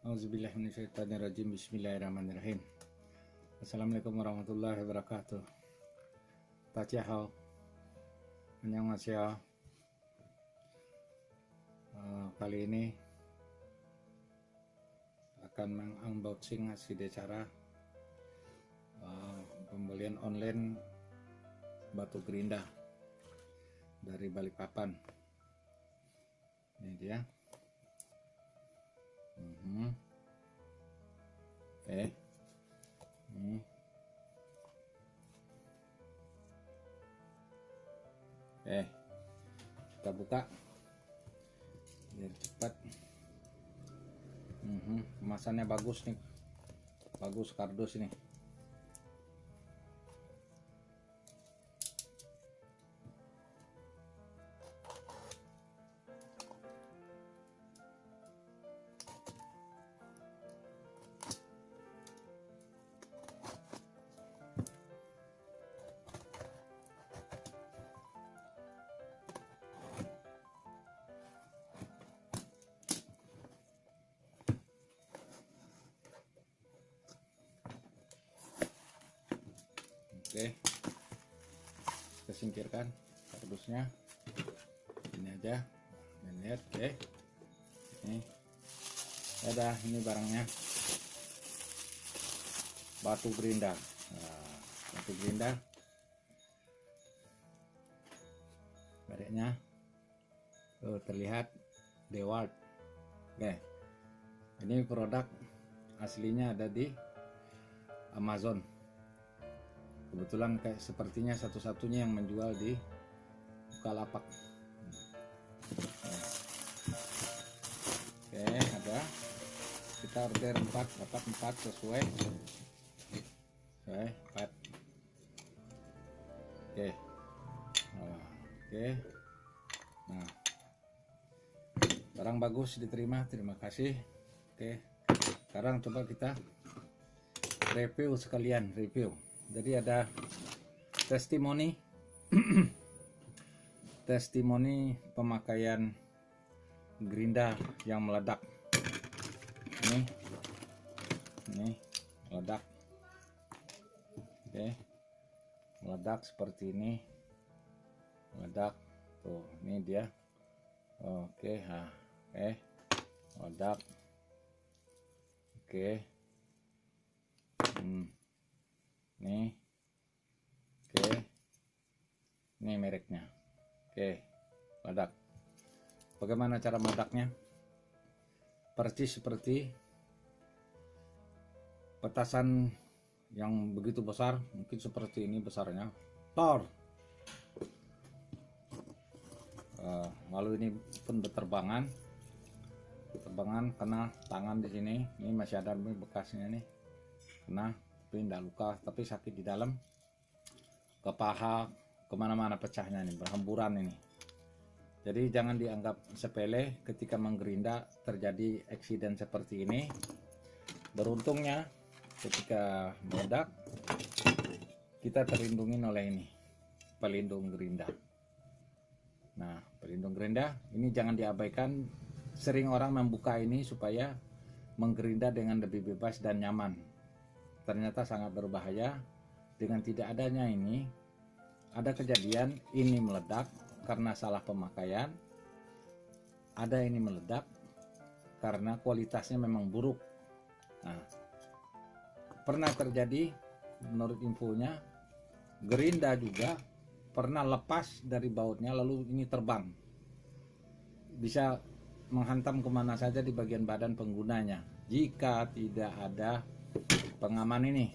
Auzubillahiminasyaitonirrajim. Bismillahirrahmanirrahim. Assalamualaikum warahmatullahi wabarakatuh. Tachihao. Annyeonghaseyo. Kali ini akan mengunboxing hasil cara pembelian online batu gerinda dari Balikpapan. Ini dia. Oke. Ini. Oke. Kita buka biar cepat. Kemasannya bagus nih. Bagus kardus ini. Oke, kita singkirkan kardusnya. Ini aja, dan lihat. Oke, ini ada, ini barangnya, batu gerinda. Batu gerinda, bareknya terlihat Dewalt. Oke, ini produk aslinya ada di Amazon. Kebetulan kayak sepertinya satu-satunya yang menjual di Bukalapak. Oke, ada. Kita order 4, dapat 4 sesuai. Oke, 4. Oke. Oke. Nah, barang bagus diterima, terima kasih. Oke, sekarang coba kita review sekalian, review. Jadi ada testimoni testimoni pemakaian gerinda yang meledak. Ini meledak. Oke, meledak seperti ini, meledak tuh, ini dia. Oke, meledak. Oke, nih. Oke, ini mereknya. Oke, meledak. Bagaimana cara meledaknya? Persis seperti petasan yang begitu besar, mungkin seperti ini besarnya, tor. Lalu ini pun berterbangan kena tangan di sini. Ini masih ada bekasnya nih, kena. Tapi tidak luka, tapi sakit di dalam, ke paha, kemana-mana pecahnya ini, berhamburan ini. Jadi jangan dianggap sepele ketika menggerinda terjadi eksiden seperti ini. Beruntungnya ketika meledak kita terlindungi oleh ini, pelindung gerinda. Nah, pelindung gerinda ini jangan diabaikan. Sering orang membuka ini supaya menggerinda dengan lebih bebas dan nyaman. Ternyata sangat berbahaya. Dengan tidak adanya ini, ada kejadian ini meledak karena salah pemakaian, ada ini meledak karena kualitasnya memang buruk. Nah, pernah terjadi menurut infonya, gerinda juga pernah lepas dari bautnya lalu ini terbang, bisa menghantam kemana saja di bagian badan penggunanya jika tidak ada pengaman ini.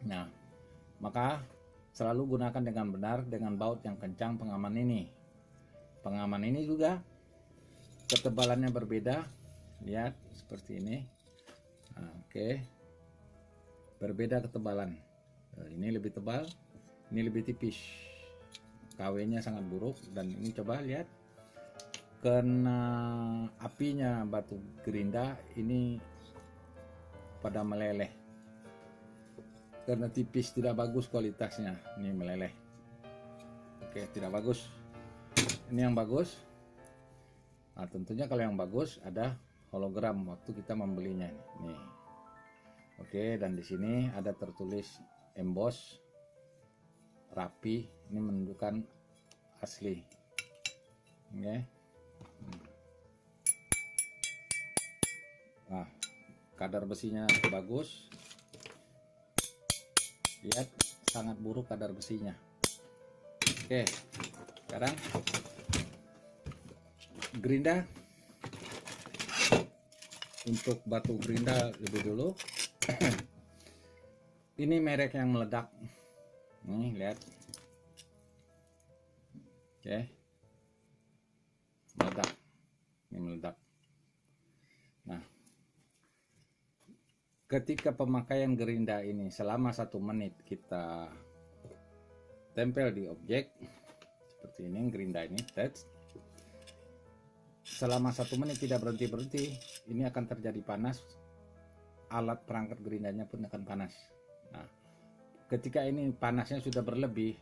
Nah, maka selalu gunakan dengan benar dengan baut yang kencang pengaman ini. Pengaman ini juga ketebalannya berbeda. Lihat seperti ini. Nah, oke. Berbeda ketebalan. Ini lebih tebal, ini lebih tipis. KW-nya sangat buruk, dan ini coba lihat. Kena apinya batu gerinda ini pada meleleh karena tipis, tidak bagus kualitasnya. Ini meleleh. Oke, tidak bagus. Ini yang bagus. Nah, tentunya kalau yang bagus ada hologram waktu kita membelinya nih. Oke, dan di sini ada tertulis emboss rapi, ini menunjukkan asli. Oke. Nah, kadar besinya bagus. Lihat, sangat buruk kadar besinya. Oke, sekarang gerinda. Untuk batu gerinda lebih dulu. Ini merek yang meledak. Nih, lihat. Oke. Meledak. Ini meledak. Nah, ketika pemakaian gerinda ini selama 1 menit kita tempel di objek seperti ini, gerinda ini touch. Selama 1 menit tidak berhenti, ini akan terjadi panas. Alat perangkat gerindanya pun akan panas. Nah, ketika ini panasnya sudah berlebih,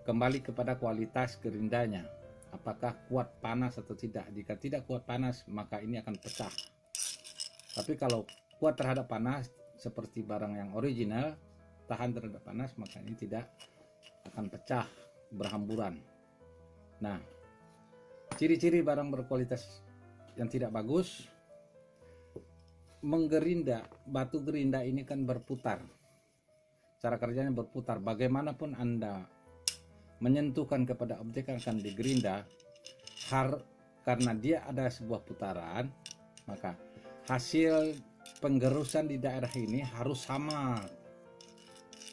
kembali kepada kualitas gerindanya, apakah kuat panas atau tidak. Jika tidak kuat panas, maka ini akan pecah. Tapi kalau kuat terhadap panas, seperti barang yang original, tahan terhadap panas, maka ini tidak akan pecah, berhamburan. Nah, ciri-ciri barang berkualitas yang tidak bagus, menggerinda, batu gerinda ini kan berputar. Cara kerjanya berputar. Bagaimanapun Anda menyentuhkan kepada objek yang akan digerinda, karena dia ada sebuah putaran, maka hasil penggerusan di daerah ini harus sama,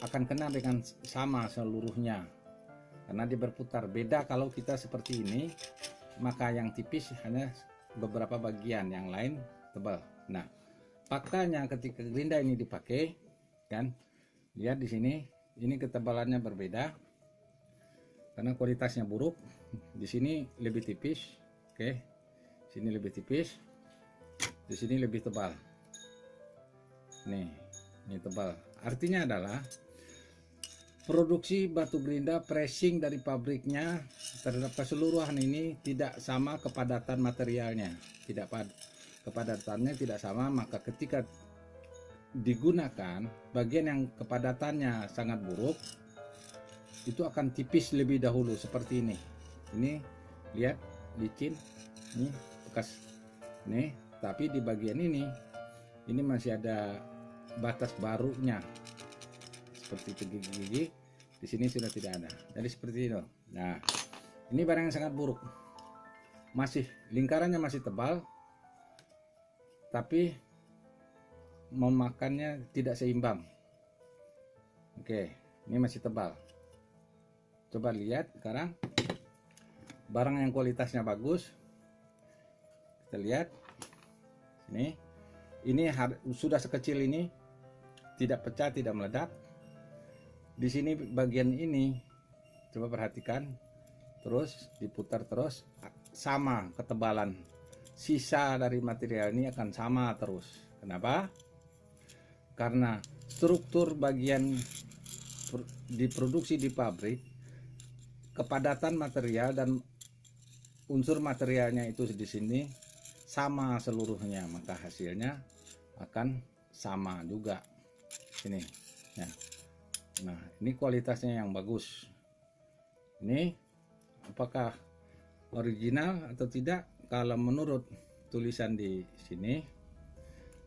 akan kena dengan sama seluruhnya, karena dia berputar. Beda kalau kita seperti ini, maka yang tipis hanya beberapa bagian, yang lain tebal. Nah, faktanya ketika gerinda ini dipakai, kan, lihat di sini, ini ketebalannya berbeda karena kualitasnya buruk. Di sini lebih tipis, oke, sini lebih tipis, di sini lebih tebal. Nih, ini tebal. Artinya adalah produksi batu gerinda, pressing dari pabriknya terhadap keseluruhan ini tidak sama kepadatan materialnya, kepadatannya tidak sama. Maka ketika digunakan bagian yang kepadatannya sangat buruk, itu akan tipis lebih dahulu seperti ini. Ini lihat licin, ini bekas nih, tapi di bagian ini masih ada batas barunya seperti itu, gigi-gigi di sini sudah tidak ada. Jadi seperti itu. Nah, ini barang yang sangat buruk. Masih lingkarannya masih tebal, tapi memakannya tidak seimbang. Oke, ini masih tebal. Coba lihat sekarang barang yang kualitasnya bagus. Kita lihat ini sudah sekecil ini, tidak pecah, tidak meledak. Di sini bagian ini coba perhatikan, terus diputar terus sama ketebalan. Sisa dari material ini akan sama terus. Kenapa? Karena struktur bagian diproduksi di pabrik, kepadatan material dan unsur materialnya itu di sini sama seluruhnya, maka hasilnya akan sama juga. Ini ya. Nah, ini kualitasnya yang bagus. Ini apakah original atau tidak? Kalau menurut tulisan di sini,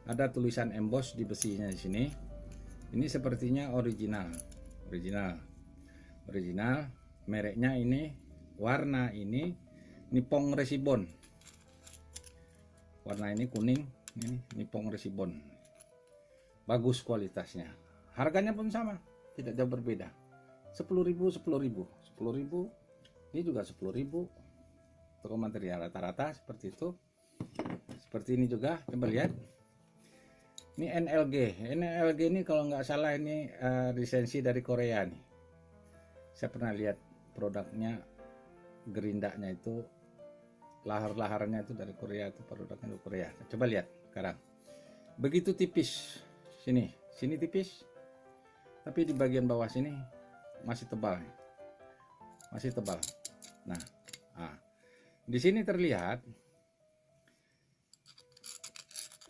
ada tulisan emboss di besinya di sini. Ini sepertinya original. Mereknya ini, warna ini Nippon Resibon. Warna ini kuning, ini Nippon Resibon. Bagus kualitasnya. Harganya pun sama, tidak jauh berbeda. 10.000, 10.000, 10.000. Ini juga 10.000. Toko material rata-rata seperti itu. Seperti ini juga, coba lihat. Ini NLG ini kalau nggak salah ini lisensi dari Korea nih. Saya pernah lihat produknya, gerindanya itu, lahar-laharnya itu dari Korea, itu produknya dari Korea. Coba lihat sekarang. Begitu tipis. Sini tipis. Tapi di bagian bawah sini masih tebal nih. Masih tebal. Nah, di sini terlihat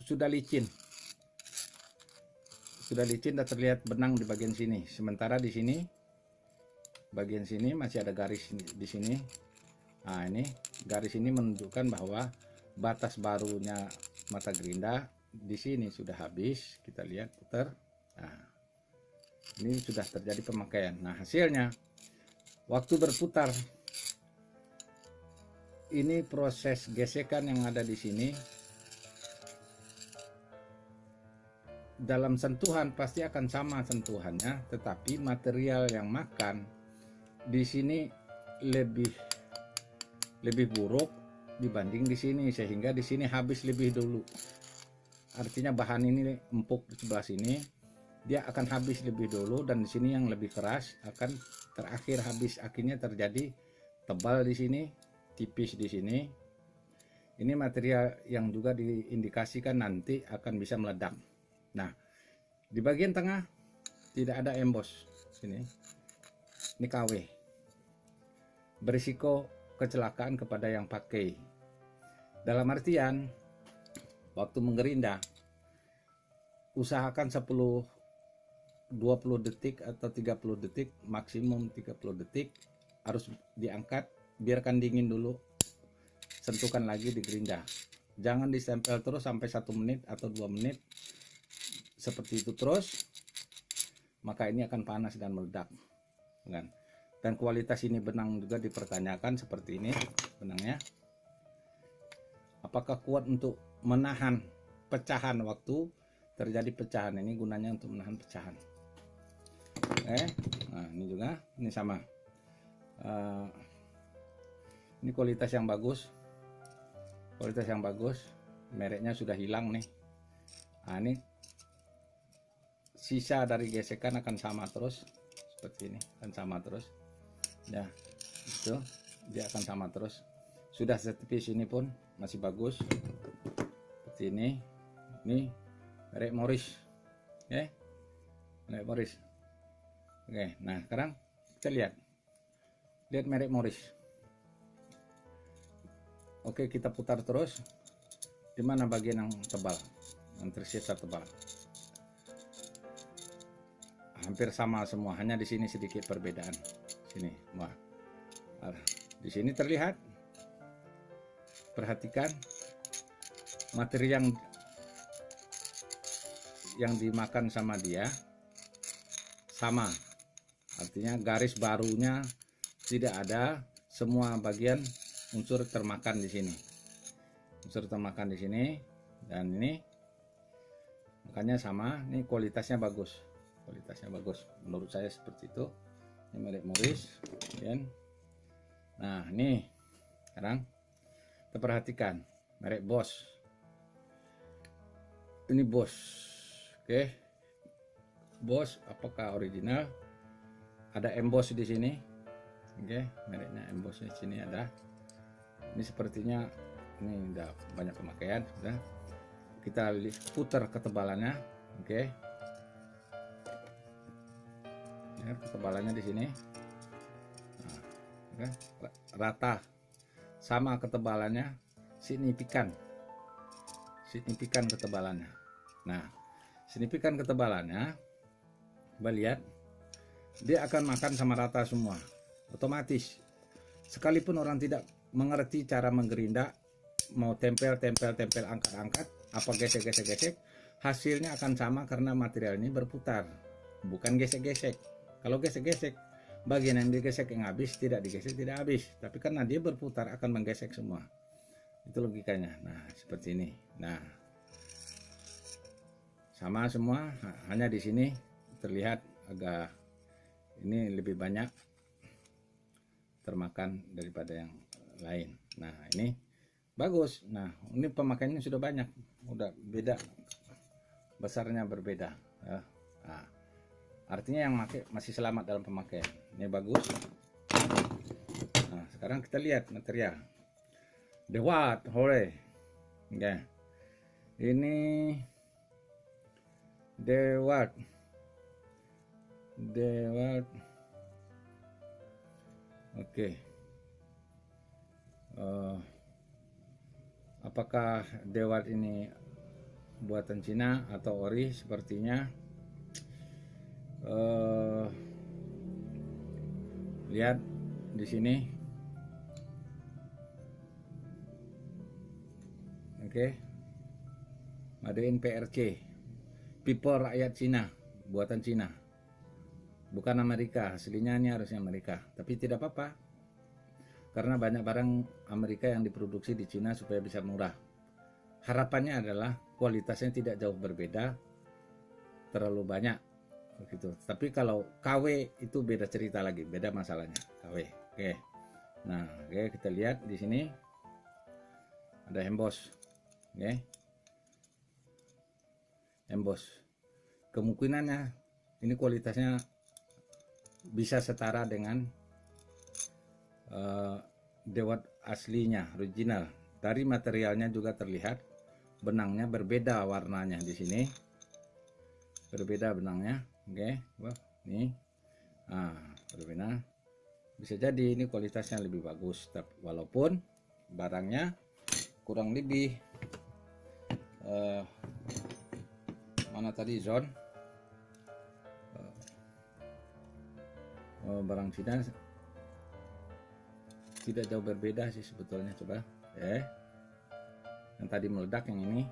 sudah licin. Sudah licin dan terlihat benang di bagian sini. Sementara di sini, bagian sini masih ada garis di sini. Nah, ini garis ini menunjukkan bahwa batas barunya mata gerinda di sini sudah habis. Kita lihat putar. Nah, ini sudah terjadi pemakaian. Nah, hasilnya waktu berputar, ini proses gesekan yang ada di sini. Dalam sentuhan pasti akan sama sentuhannya, tetapi material yang makan di sini lebih buruk dibanding di sini, sehingga di sini habis lebih dulu. Artinya bahan ini empuk di sebelah sini, dia akan habis lebih dulu, dan di sini yang lebih keras akan terakhir habis. Akhirnya terjadi tebal di sini, tipis di sini. Ini material yang juga diindikasikan nanti akan bisa meledak. Nah, di bagian tengah tidak ada emboss ini KW. Berisiko kecelakaan kepada yang pakai. Dalam artian waktu menggerinda, usahakan 10-20 detik atau 30 detik, maksimum 30 detik harus diangkat, biarkan dingin dulu, sentuhkan lagi di gerinda. Jangan ditempel terus sampai 1 menit atau 2 menit seperti itu terus, maka ini akan panas dan meledak. Dan kualitas ini benang juga dipertanyakan seperti ini benangnya. Apakah kuat untuk menahan pecahan waktu terjadi pecahan? Ini gunanya untuk menahan pecahan. Nah, ini juga, ini sama. Ini kualitas yang bagus. Kualitas yang bagus. Mereknya sudah hilang nih. Nah, ini sisa dari gesekan akan sama terus seperti ini, akan sama terus ya, itu dia akan sama terus. Sudah setipis ini pun masih bagus seperti ini merek Morris, merek Morris. Nah sekarang kita lihat merek Morris. Kita putar terus. Di mana bagian yang tebal, yang tersisa tebal, hampir sama semua, hanya di sini sedikit perbedaan. Sini, wah, di sini terlihat. Perhatikan material yang dimakan sama dia sama, artinya garis barunya tidak ada, semua bagian unsur termakan di sini, unsur termakan di sini, dan ini makanya sama. Ini kualitasnya bagus. Kualitasnya bagus menurut saya seperti itu. Ini merek Morris, nah ini sekarang kita perhatikan merek Bosch. Ini Bosch, Bosch apakah original? Ada emboss di sini, mereknya emboss di sini ada. Ini sepertinya ini udah banyak pemakaian, sudah. Kita putar ketebalannya, ketebalannya di sini, nah, rata, sama ketebalannya, signifikan ketebalannya. Nah, signifikan ketebalannya, coba lihat, dia akan makan sama rata semua, otomatis. Sekalipun orang tidak mengerti cara menggerinda, mau tempel, angkat, apa gesek, hasilnya akan sama karena material ini berputar, bukan gesek-gesek. Kalau gesek-gesek, bagian yang digesek yang habis, tidak digesek tidak habis. Tapi karena dia berputar akan menggesek semua. Itu logikanya. Nah, seperti ini. Nah, sama semua, hanya di sini terlihat agak ini lebih banyak termakan daripada yang lain. Nah, ini bagus. Nah, ini pemakaiannya sudah banyak, udah beda, besarnya berbeda. Nah, artinya yang pakai masih selamat dalam pemakaian. Ini bagus. Nah, sekarang kita lihat material DeWalt Hole. Ini DeWalt. Apakah DeWalt ini buatan Cina atau ori sepertinya. Lihat di sini. Oke. Made in PRC. People rakyat Cina, buatan Cina. Bukan Amerika, aslinya ini harusnya Amerika. Tapi tidak apa-apa. Karena banyak barang Amerika yang diproduksi di Cina supaya bisa murah. Harapannya adalah kualitasnya tidak jauh berbeda, terlalu banyak begitu. Tapi kalau KW itu beda cerita lagi, beda masalahnya KW. Oke. Nah, oke, kita lihat di sini ada emboss. Oke. Emboss. Kemungkinannya ini kualitasnya bisa setara dengan dewat aslinya, original. Dari materialnya juga terlihat benangnya berbeda warnanya di sini. Berbeda benangnya. Oke, wah, ini. Nah, berbeda. Bisa jadi ini kualitasnya lebih bagus, walaupun barangnya kurang lebih mana tadi zone barang Cina tidak jauh berbeda sih sebetulnya. Coba yang tadi meledak, yang ini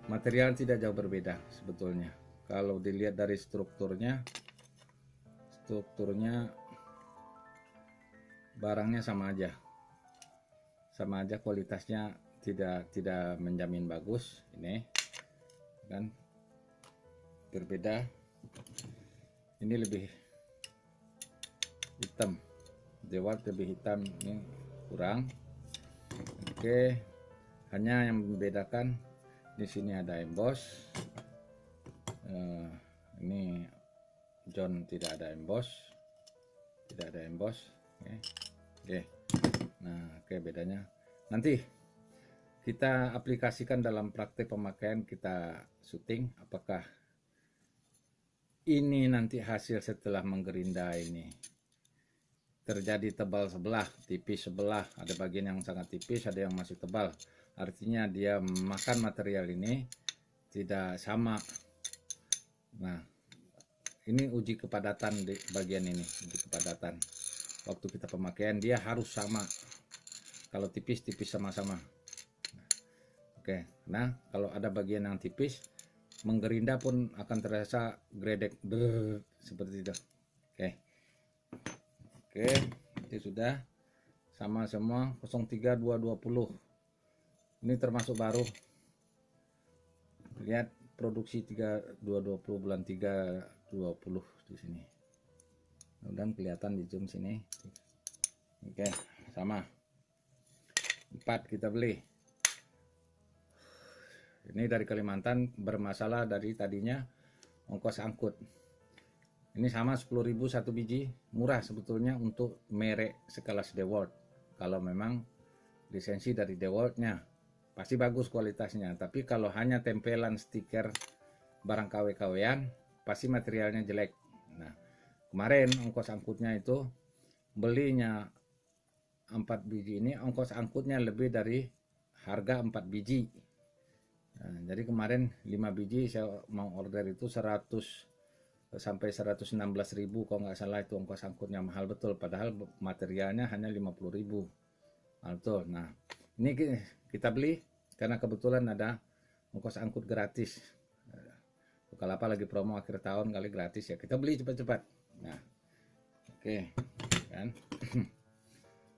material tidak jauh berbeda sebetulnya. Kalau dilihat dari strukturnya barangnya sama aja kualitasnya tidak menjamin bagus. Ini kan berbeda, ini lebih hitam, dewat lebih hitam, ini kurang. Oke, hanya yang membedakan di sini ada emboss, ini John tidak ada emboss. Oke. Nah, oke, bedanya nanti kita aplikasikan dalam praktek pemakaian, kita syuting apakah ini nanti hasil setelah menggerinda ini terjadi tebal sebelah, tipis sebelah, ada bagian yang sangat tipis, ada yang masih tebal. Artinya dia makan material ini tidak sama. Nah, ini uji kepadatan di bagian ini, uji kepadatan. Waktu kita pemakaian dia harus sama. Kalau tipis-tipis sama-sama. Oke, nah kalau ada bagian yang tipis, menggerinda pun akan terasa gredek seperti itu. Oke, itu sudah sama semua 03220. Ini termasuk baru. Lihat produksi 3220 bulan 320 di sini. Mudah-mudahan kelihatan di zoom sini. Oke, sama. 4 kita beli. Ini dari Kalimantan, bermasalah dari tadinya ongkos angkut. Ini sama 10.000 satu biji, murah sebetulnya untuk merek sekelas DeWalt. Kalau memang lisensi dari DeWalt-nya pasti bagus kualitasnya. Tapi kalau hanya tempelan stiker barang KW-KW-an, pasti materialnya jelek. Nah, kemarin ongkos angkutnya itu belinya 4 biji ini, ongkos angkutnya lebih dari harga 4 biji. Nah, jadi kemarin 5 biji saya mau order itu 100 sampai 116.000 kalau nggak salah, itu ongkos angkutnya mahal betul, padahal materialnya hanya 50.000. Nah, betul. Nah, ini kita beli karena kebetulan ada ongkos angkut gratis. Bukalapak lagi promo akhir tahun kali gratis ya, kita beli cepat-cepat. Nah, oke kan.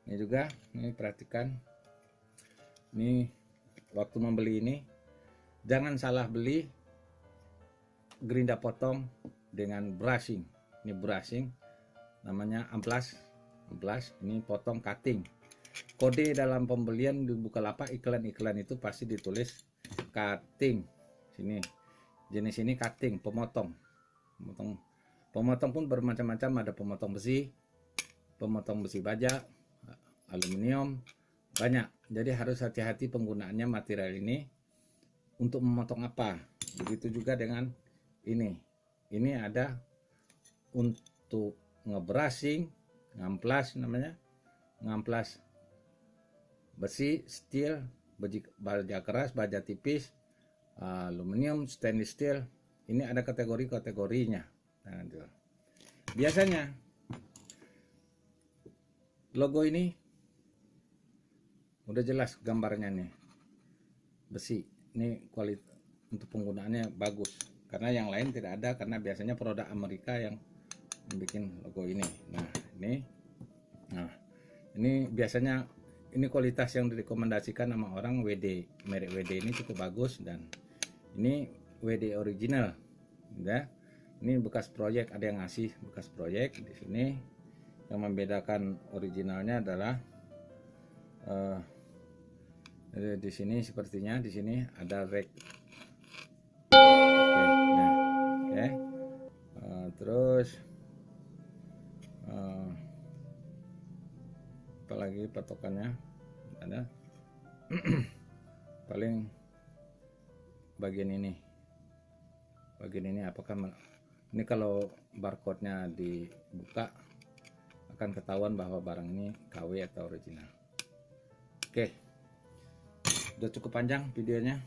Ini juga, ini perhatikan, ini waktu membeli ini jangan salah beli gerinda potong dengan brushing. Ini brushing, namanya amplas. Ini potong cutting. Kode dalam pembelian di Bukalapak, iklan-iklan itu pasti ditulis cutting. Sini jenis ini cutting, pemotong pun bermacam-macam, ada pemotong besi baja, aluminium, banyak. Jadi harus hati-hati penggunaannya material ini untuk memotong apa. Begitu juga dengan ini ada untuk ngebrushing, ngamplas namanya, ngamplas besi, steel, baja keras, baja tipis, aluminium, stainless steel. Ini ada kategori-kategorinya. Nah, biasanya logo ini udah jelas gambarnya nih, besi. Ini kualitas untuk penggunaannya bagus, karena yang lain tidak ada, karena biasanya produk Amerika yang bikin logo ini. Nah ini biasanya ini kualitas yang direkomendasikan sama orang. WD, merek WD ini cukup bagus, dan ini WD original ya. Ini bekas proyek, ada yang ngasih bekas proyek di sini. Yang membedakan originalnya adalah di sini sepertinya di sini ada rek. Oke. Terus apalagi patokannya ada paling bagian ini apakah ini kalau barcode-nya dibuka akan ketahuan bahwa barang ini KW atau original. Oke, udah cukup panjang videonya,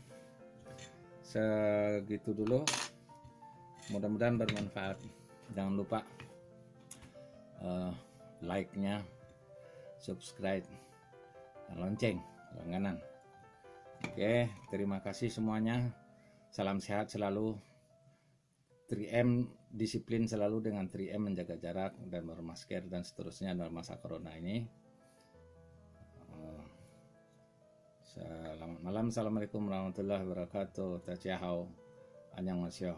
segitu dulu. Mudah-mudahan bermanfaat. Jangan lupa like-nya, subscribe, dan lonceng langganan. Oke, terima kasih semuanya. Salam sehat selalu. 3M, disiplin selalu dengan 3M, menjaga jarak dan bermasker dan seterusnya dalam masa corona ini. Selamat malam. Assalamualaikum warahmatullahi wabarakatuh. Tachihau. Annyeonghaseyo.